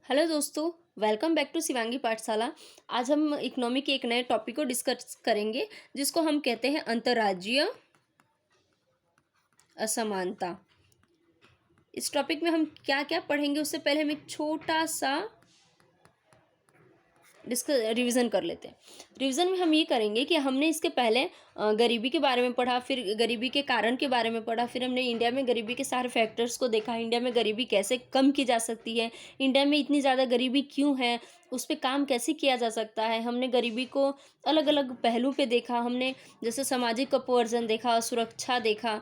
Hello दोस्तों, welcome back to Shivangi पाठशाला। आज हम इकोनॉमी के एक नए टॉपिक को डिस्कस करेंगे जिसको हम कहते हैं अंतर्राज्यीय असमानता। इस टॉपिक में हम क्या क्या पढ़ेंगे उससे पहले हम एक छोटा सा रिवीजन कर लेते हैं। रिवीजन में हम ये करेंगे कि हमने इसके पहले गरीबी के बारे में पढ़ा, फिर गरीबी के कारण के बारे में पढ़ा, फिर हमने इंडिया में गरीबी के सारे फैक्टर्स को देखा, इंडिया में गरीबी कैसे कम की जा सकती है, इंडिया में इतनी ज़्यादा गरीबी क्यों है, उस पर काम कैसे किया जा सकता है। हमने गरीबी को अलग अलग पहलू पे देखा, हमने जैसे सामाजिक अपवर्जन देखा, सुरक्षा देखा,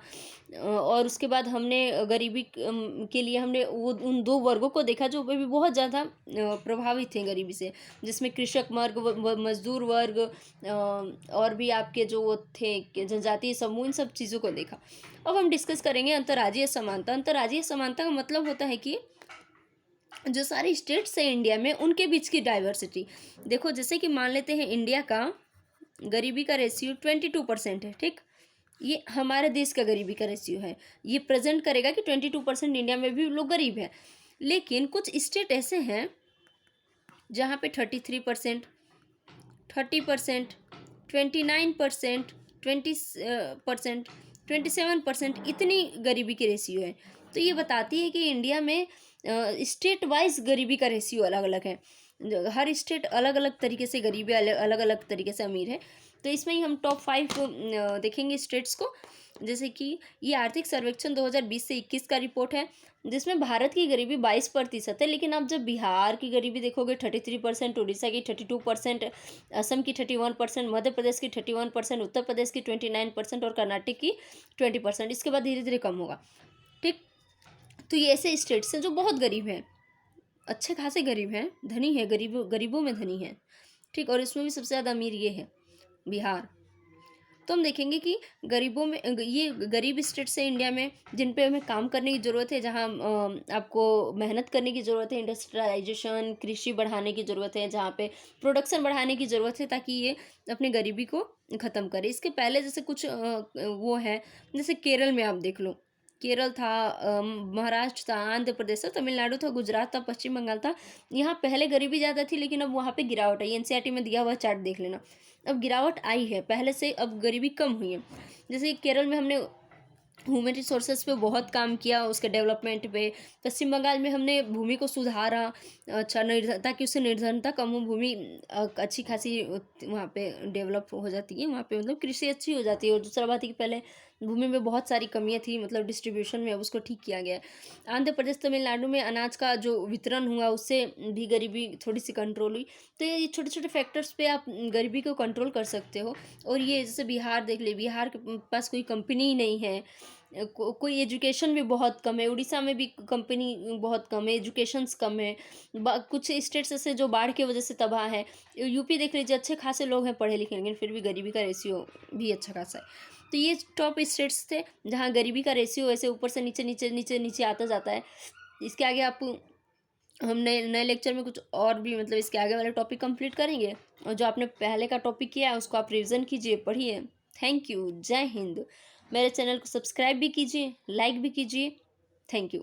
और उसके बाद हमने गरीबी के लिए हमने वो उन दो वर्गों को देखा जो भी बहुत ज़्यादा प्रभावित थे गरीबी से, जिसमें कृषक वर्ग मजदूर वर्ग और भी आपके जो वो थे जनजातीय समूह, इन सब चीज़ों को देखा। अब हम डिस्कस करेंगे अंतर्राज्यीय समानता। अंतर्राज्यीय समानता का मतलब होता है कि जो सारे स्टेट्स हैं इंडिया में उनके बीच की डाइवर्सिटी। देखो, जैसे कि मान लेते हैं इंडिया का गरीबी का रेशियो 22% है, ठीक। ये हमारे देश का गरीबी का रेशियो है। ये प्रेजेंट करेगा कि 22% इंडिया में भी लोग गरीब हैं। लेकिन कुछ स्टेट ऐसे हैं जहाँ पे 33%, 30%, 29%, 20%, 27% इतनी गरीबी की रेशियो है। तो ये बताती है कि इंडिया में स्टेट वाइज गरीबी का रेशियो अलग अलग है। हर स्टेट अलग अलग तरीके से गरीब है, अलग अलग तरीके से अमीर है। तो इसमें ही हम टॉप 5 देखेंगे स्टेट्स को। जैसे कि ये आर्थिक सर्वेक्षण 2020 से 21 का रिपोर्ट है, जिसमें भारत की गरीबी 22% है। लेकिन आप जब बिहार की गरीबी देखोगे 33%, उड़ीसा की 32%, असम की 31%, मध्य प्रदेश की 31%, उत्तर प्रदेश की 29% और कर्नाटक की 20%। इसके बाद धीरे धीरे कम होगा, ठीक। तो ये ऐसे स्टेट्स हैं जो बहुत गरीब हैं, अच्छे खासे गरीब हैं, धनी है, गरीबों में धनी है, ठीक। और इसमें भी सबसे ज़्यादा अमीर ये है बिहार। तो हम देखेंगे कि गरीबों में ये गरीब स्टेट्स है इंडिया में जिन पे हमें काम करने की ज़रूरत है, जहाँ आपको मेहनत करने की ज़रूरत है, इंडस्ट्रियलाइजेशन कृषि बढ़ाने की ज़रूरत है, जहाँ पे प्रोडक्शन बढ़ाने की ज़रूरत है, ताकि ये अपनी गरीबी को ख़त्म करे। इसके पहले जैसे कुछ वो है, जैसे केरल में आप देख लो, केरल था, महाराष्ट्र था, आंध्र प्रदेश था, तमिलनाडु था, गुजरात था, पश्चिम बंगाल था। यहाँ पहले गरीबी ज़्यादा थी, लेकिन अब वहाँ पे गिरावट आई। एनसीईआरटी में दिया हुआ चार्ट देख लेना, अब गिरावट आई है पहले से, अब गरीबी कम हुई है। जैसे केरल में हमने ह्यूमन रिसोर्सेज पे बहुत काम किया, उसके डेवलपमेंट पे। पश्चिम बंगाल में हमने भूमि को सुधारा, अच्छा निर्धन, ताकि उससे निर्धनता कम हो, भूमि अच्छी खासी वहाँ पे डेवलप हो जाती है, वहाँ पे मतलब कृषि अच्छी हो जाती है। और दूसरा बात है कि पहले भूमि में बहुत सारी कमियाँ थी, मतलब डिस्ट्रीब्यूशन में, अब उसको ठीक किया गया है। आंध्र प्रदेश तमिलनाडु में अनाज का जो वितरण हुआ उससे भी गरीबी थोड़ी सी कंट्रोल हुई। तो ये छोटे छोटे फैक्टर्स पे आप गरीबी को कंट्रोल कर सकते हो। और ये जैसे बिहार देख ले, बिहार के पास कोई कंपनी ही नहीं है, कोई एजुकेशन भी बहुत कम है, उड़ीसा में भी कंपनी बहुत कम है, एजुकेशंस कम है। कुछ स्टेट्स ऐसे जो बाढ़ की वजह से तबाह है। यूपी देख लीजिए, अच्छे खासे लोग हैं पढ़े लिखे, लेकिन फिर भी गरीबी का रेशियो भी अच्छा खासा है। तो ये टॉप स्टेट्स थे जहाँ गरीबी का रेशियो ऐसे ऊपर से नीचे नीचे नीचे नीचे आता जाता है। इसके आगे आप हम नए नए लेक्चर में कुछ और भी, मतलब इसके आगे वाले टॉपिक कंप्लीट करेंगे। और जो आपने पहले का टॉपिक किया है उसको आप रिवीजन कीजिए, पढ़िए। थैंक यू, जय हिंद। मेरे चैनल को सब्सक्राइब भी कीजिए, लाइक भी कीजिए। Thank you.